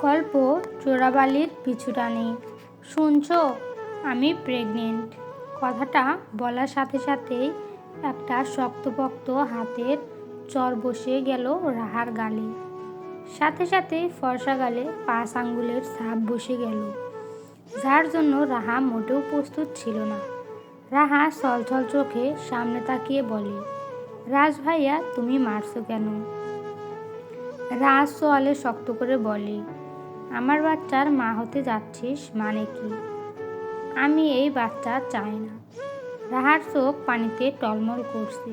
গল্প চোরাবালির পিছুটানি। শুনছো, আমি প্রেগনেন্ট। কথাটা বলার সাথে সাথেই একটা শক্তপোক্ত হাতের চর বসে গেল রাহার গালে। সাথে সাথে ফর্সা গালে 5 আঙ্গুলের ছাপ বসে গেল, যার জন্য রাহা মোটেও প্রস্তুত ছিল না। রাহা ছলছল চোখে সামনে তাকিয়ে বলে, রাজ ভাইয়া, তুমি মারছো কেন? রাজ সোয়ালে শক্ত করে বলে, আমার বাচ্চার মা হতে যাচ্ছিস মানে কি? আমি এই বাচ্চা চাই না। রাহার চোখ পানিতে টলমল করছে।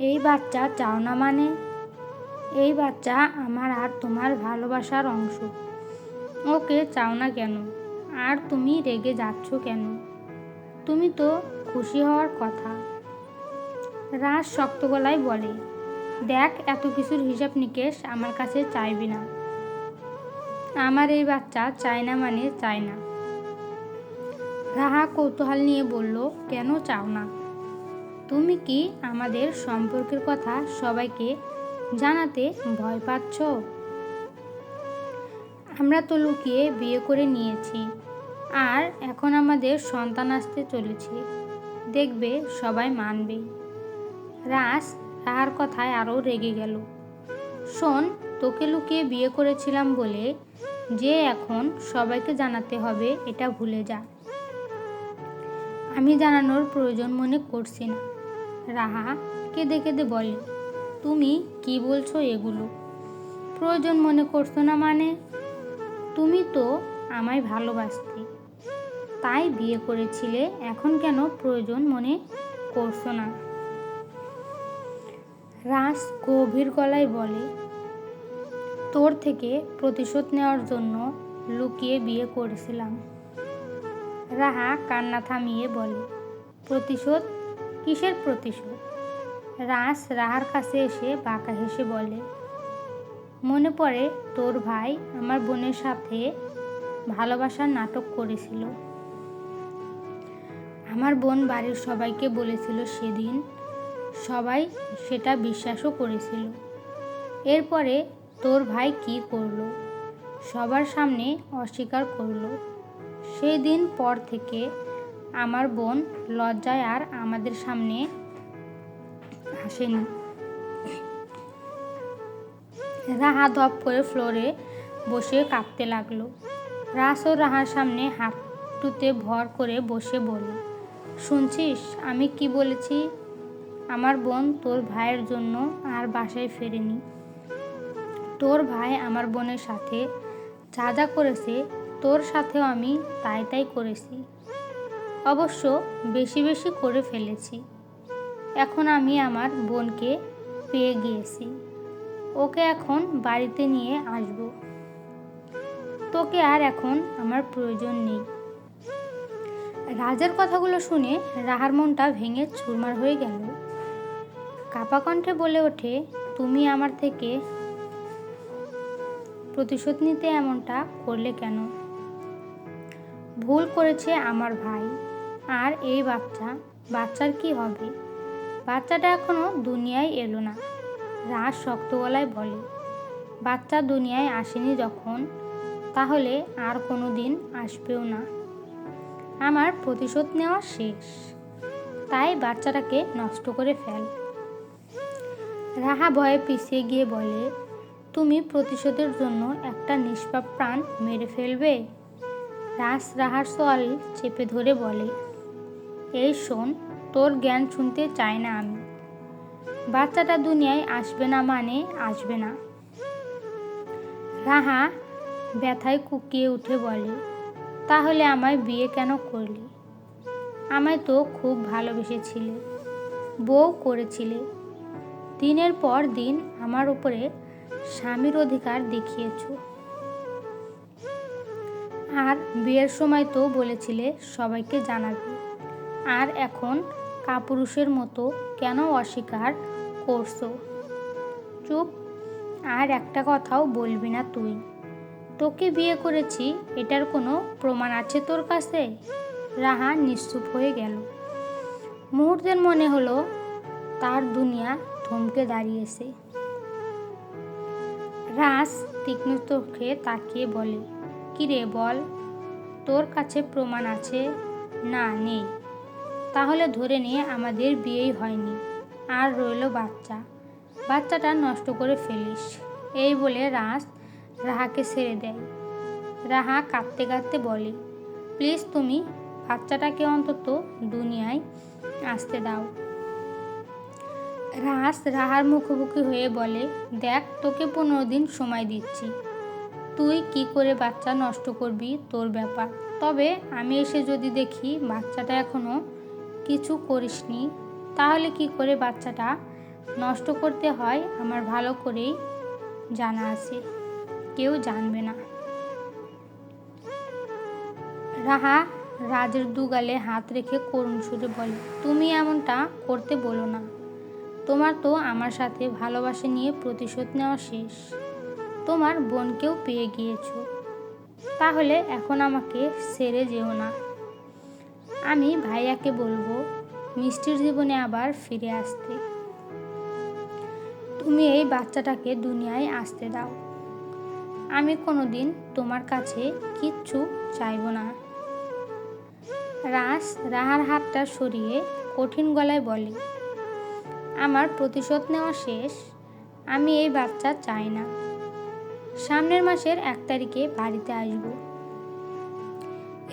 এই বাচ্চা চাও না মানে? এই বাচ্চা আমার আর তোমার ভালোবাসার অংশ। ওকে চাও না কেন? আর তুমি রেগে যাচ্ছ কেন? তুমি তো খুশি হওয়ার কথা। রাজ শক্ত গলায় বলে, দেখ, এত কিছুর হিসাব নিকেশ আমার কাছে চাইবি না। আমার এই বাচ্চা চাই না মানে চাই না। রাহা কৌতূহল নিয়ে বলল, কেন চাও না? তুমি কি আমাদের সম্পর্কের কথা সবাইকে জানাতে ভয় পাচ্ছ? আমরা তো লুকিয়ে বিয়ে করে নিয়েছি, আর এখন আমাদের সন্তান আসতে চলেছে। দেখবে সবাই মানবে। রাহার কথায় আরও রেগে গেল। শোন, তোকে লুকিয়ে বিয়ে করেছিলাম বলে যে এখন সবাইকে জানাতে হবে এটা ভুলে যা। আমি জানানোর প্রয়োজন মনে করছি না। রাহা কেঁদে কেঁদে বলে, তুমি কি বলছো এগুলো? প্রয়োজন মনে করছো না মানে? তুমি তো আমায় ভালোবাসতে, তাই বিয়ে করেছিলে। এখন কেন প্রয়োজন মনে করছো না? রাজ গভীর গলায় বলে, তোর থেকে প্রতিশোধ নেওয়ার জন্য লুকিয়ে বিয়ে করেছিলাম। রাহা কান্না থামিয়ে বলে, প্রতিশোধ? কিসের প্রতিশোধ? রাহার কাছে এসে বাঁকা হেসে বলে, মনে পড়ে তোর ভাই আমার বোনের সাথে ভালোবাসার নাটক করেছিল। আমার বোন বাড়ির সবাইকে বলেছিল সেদিন, সবাই সেটা বিশ্বাসও করেছিল। এরপরে তোর ভাই কি করলো? সবার সামনে অস্বীকার করলো। সেই দিন পর থেকে আমার বোন লজ্জায় আর আমাদের সামনে আসেনি। রাহা ধপ করে ফ্লোরে বসে কাঁপতে লাগলো। রাজ ও রাহার সামনে হাঁটুতে ভর করে বসে বলল, শুনছিস আমি কি বলেছি? আমার বোন তোর ভাইয়ের জন্য আর বাসায় ফেরেনি। তোর ভাই আমার বোনের সাথে যা যা করেছে, তোর সাথেও আমি তাই করেছি। অবশ্য বেশি বেশি করে ফেলেছি। এখন আমি আমার বোনকে পেয়ে গিয়েছি। ওকে এখন বাড়িতে নিয়ে আসব। তোকে আর এখন আমার প্রয়োজন নেই। রাজের কথাগুলো শুনে রাহার মনটা ভেঙে চুরমার হয়ে গেল। কাপা কণ্ঠে বলে ওঠে, তুমি আমার থেকে প্রতিশোধ নিতে এমনটা করলে কেন? ভুল করেছে আমার ভাই। আর এই বাচ্চার কি হবে? বাচ্চাটা এখনো দুনিয়ায় এলো না। রাজ শক্ত গলায় বলে, বাচ্চা দুনিয়ায় আসেনি যখন, তাহলে আর কোনো দিন আসবেও না। আমার প্রতিশোধ নেওয়া শেষ, তাই বাচ্চাটাকে নষ্ট করে ফেল। রাহা ভয়ে পিছিয়ে গিয়ে বলে, তুমি প্রতিশোধের জন্য একটা নিষ্পাপ প্রাণ মেরে ফেলবে? রাহার সোয়াল চেপে ধরে বলে, এই শোন, তোর জ্ঞান শুনতে চাই না আমি। বাচ্চাটা দুনিয়ায় আসবে না মানে আসবে না। রাহা ব্যথায় কুকিয়ে উঠে বলে, তাহলে আমায় বিয়ে কেন করলি? আমায় তো খুব ভালোবেসেছিলে, বউ করেছিলে। দিনের পর দিন আমার উপরে স্বামীর অধিকার দেখিয়েছ। আর বিয়ের সময় তো বলেছিলে সবাইকে জানাবে। আর এখন কাপুরুষের মতো কেন অস্বীকার করছো? চুপ, আর একটা কথাও বলবি না তুই। তোকে বিয়ে করেছি, এটার কোনো প্রমাণ আছে তোর কাছে? রাহা নিশ্চুপ হয়ে গেল। মুহূর্তের মনে হলো তার দুনিয়া থমকে দাঁড়িয়েছে। রাজ তীক্ষ্ণ চোখে তাকিয়ে বলে, কিরে বল, তোর কাছে প্রমাণ আছে? না, নেই। তাহলে ধরে নিয়ে আমাদের বিয়েই হয়নি, আর রইল বাচ্চা, বাচ্চাটা নষ্ট করে ফেলিস। এই বলে রাজ রাহাকে ছেড়ে দেয়। রাহা কাঁদতে কাঁদতে বলে, প্লিজ তুমি বাচ্চাটাকে অন্তত দুনিয়ায় আসতে দাও। রাজ রাহার মুখোমুখি হয়ে বলে, দেখ, তোকে 15 দিন সময় দিচ্ছি, তুই কি করে বাচ্চা নষ্ট করবি তোর ব্যাপার। তবে আমি এসে যদি দেখি বাচ্চাটা এখনো কিছু করিসনি, তাহলে কি করে বাচ্চাটা নষ্ট করতে হয় আমার ভালো করেই জানা আছে, কেউ জানবে না। রাহা রাজের দুগালে হাত রেখে করুণ সুরে বলে, তুমি এমনটা করতে বলো না। তোমার তো আমার সাথে ভালোবাসা নিয়ে প্রতিশোধ নেওয়া শেষ, তোমার বোনকেও পেয়ে গিয়েছো, তাহলে এখন আমাকে ছেড়ে যেও না। আমি ভাইয়াকে বলবো মিষ্টির জীবনে আবার ফিরে আসতে। তুমি এই বাচ্চাটাকে দুনিয়ায় আসতে দাও। আমি কোনোদিন তোমার কাছে কিচ্ছু চাইব না। রাজ রাহার হাতটা সরিয়ে কঠিন গলায় বলে, আমার প্রতিশোধ নেওয়া শেষ, আমি এই বাচ্চা চাই না। সামনের মাসের 1 তারিখে বাড়িতে আসব,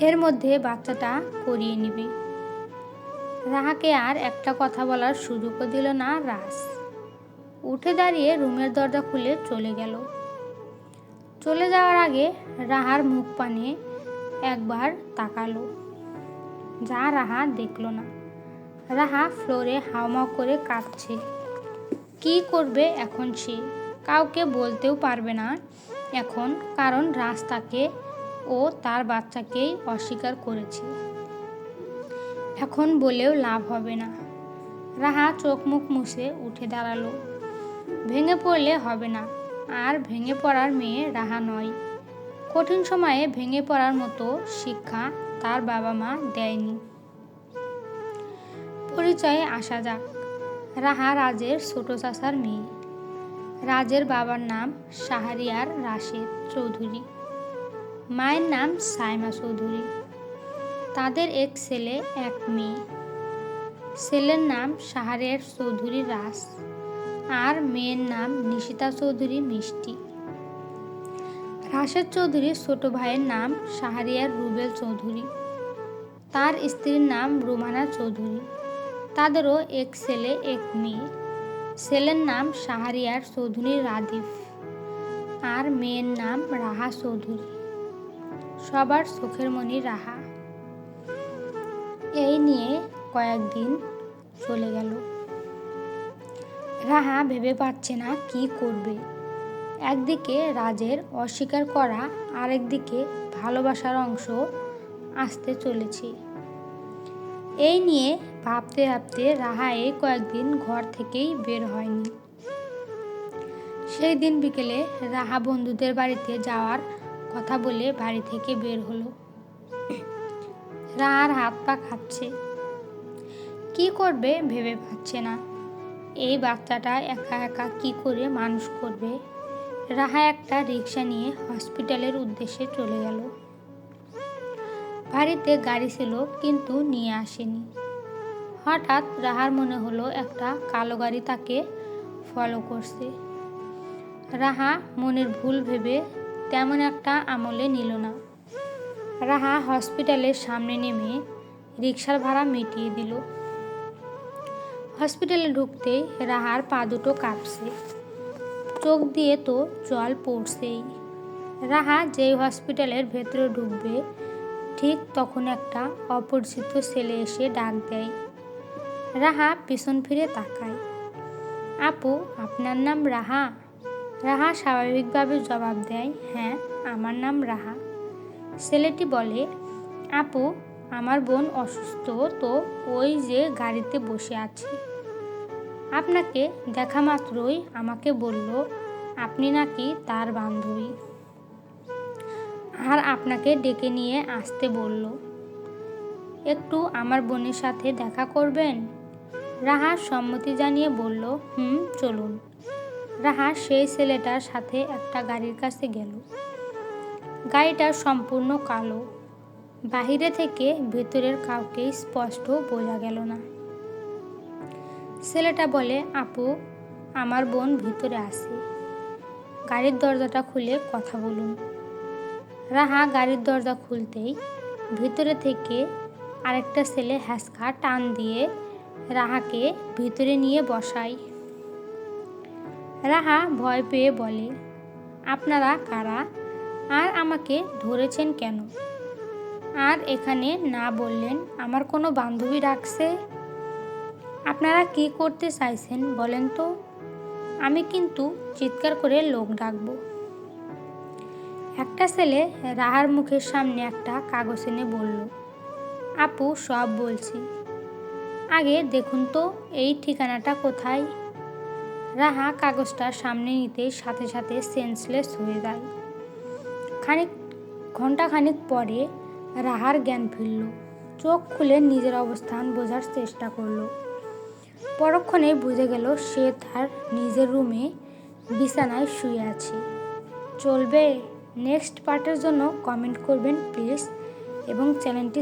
এর মধ্যে বাচ্চাটা করিয়ে নিবি। রাহাকে আর একটা কথা বলার সুযোগও দিল না রাজ। উঠে দাঁড়িয়ে রুমের দরজা খুলে চলে গেল। চলে যাওয়ার আগে রাহার মুখ পানে একবার তাকালো, যা রাহা দেখল না। রাহা ফ্লোরে হাউমাউ করে কাঁদছে। কি করবে এখন সে? কাউকে বলতেও পারবে না এখন, কারণ রাজ তাকে ও তার বাচ্চাকেই অস্বীকার করেছে। এখন বলেও লাভ হবে না। রাহা চোখ মুখ মুছে উঠে দাঁড়ালো। ভেঙে পড়লে হবে না, আর ভেঙে পড়ার মেয়ে রাহা নয়। কঠিন সময়ে ভেঙে পড়ার মতো শিক্ষা তার বাবা মা দেয়নি। পরিচয়ে আসা যাক। রাহা রাজের ছোট চাচার মেয়ে। রাজের বাবার নাম শাহরিয়ার রাশেদ চৌধুরী, মায়ের নাম সাইমা চৌধুরী। তাদের এক ছেলে এক মেয়ে। ছেলের নাম শাহরিয়ার চৌধুরী রাজ, আর মেয়ের নাম নিশিতা চৌধুরী মিষ্টি। রাশেদ চৌধুরীর ছোট ভাইয়ের নাম শাহরিয়ার রুবেল চৌধুরী, তার স্ত্রীর নাম রুমানা চৌধুরী। তাদেরও এক ছেলে এক মেয়ে। ছেলের নাম শাহরিয়ার চৌধুরী রাদিফ, আর মেয়ের নাম রাহা চৌধুরী। সবার চোখের মণি রাহা। এই নিয়ে কয়েকদিন চলে গেল। রাহা ভেবে পাচ্ছে না কি করবে। একদিকে রাজের অস্বীকার করা, আরেকদিকে ভালোবাসার অংশ আসতে চলেছে। এই নিয়ে ভাবতে ভাবতে রাহা এই কয়েকদিন ঘর থেকেই বের হয়নি। সেই দিন বিকেলে রাহা বন্ধুদের বাড়িতে যাওয়ার কথা বলে বাড়ি থেকে বের হলো। রাহার হাত পা কাঁপছে, কি করবে ভেবে পাচ্ছে না। এই বাচ্চাটা একা একা কি করে মানুষ করবে। রাহা একটা রিক্সা নিয়ে হসপিটালের উদ্দেশ্যে চলে গেল। বাড়িতে গাড়ি ছিল, কিন্তু নিয়ে আসেনি। হঠাৎ রাহার মনে হলো একটা কালো গাড়ি তাকে ফলো করছে। রাহা মনের ভুল ভেবে তেমন একটা আমলে নিল না। রাহা হসপিটালের সামনে নেমে রিক্সার ভাড়া মিটিয়ে দিল। হসপিটালে ঢুকতেই রাহার পা দুটো কাঁপছে, চোখ দিয়ে তো জল পড়ছেই। রাহা যেই হসপিটালের ভেতরে ঢুকবে, ঠিক তখন একটা অপরিচিত ছেলে এসে ডাক দেয়। রাহা পিছন ফিরে তাকায়। আপু, আপনার নাম রাহা? রাহা স্বাভাবিকভাবে জবাব দেয়, হ্যাঁ, আমার নাম রাহা। ছেলেটি বলে, আপু, আমার বোন অসুস্থ, তো ওই যে গাড়িতে বসে আছে। আপনাকে দেখা মাত্রই আমাকে বলল আপনি নাকি তার বান্ধবী, আর আপনাকে ডেকে নিয়ে আসতে বলল। একটু আমার বোনের সাথে দেখা করবেন? রাহা সম্মতি জানিয়ে বলল, চলুন। রাহা সেই ছেলেটার সাথে একটা গাড়ির কাছে গেল। গাড়িটা সম্পূর্ণ কালো, বাহিরে থেকে ভেতরের কাউকে স্পষ্ট বোঝা গেল না। ছেলেটা বলে, আপু, আমার বোন ভিতরে আছে, গাড়ির দরজাটা খুলে কথা বলুন। রাহা গাড়ির দরজা খুলতেই ভিতরে থেকে আরেকটা ছেলে হ্যাঁচকা টান দিয়ে রাহাকে ভিতরে নিয়ে বসায়। রাহা ভয় পেয়ে বলে, আপনারা কারা আর আমাকে ধরেছেন কেন? আর এখানে না বললেন আমার কোনো বান্ধবী ডাকছে। আপনারা কি করতে চাইছেন বলেন তো? আমি কিন্তু চিৎকার করে লোক ডাকবো। একটা ছেলে রাহার মুখের সামনে একটা কাগজ এনে বলল, আপু, সব বলছি, আগে দেখুন তো এই ঠিকানাটা কোথায়। রাহা কাগজটা সামনে নিতেই সাথে সাথে সেন্সলেস হয়ে যায়। ঘন্টাখানিক পরে রাহার জ্ঞান ফিরল। চোখ খুলে নিজের অবস্থান বোঝার চেষ্টা করলো। পরক্ষণে বুঝে গেল সে তার নিজের রুমে বিছানায় শুয়ে আছে। চলবে? নেক্সট পার্টের জন্য কমেন্ট করবেন প্লিজ এবং চ্যানেলটি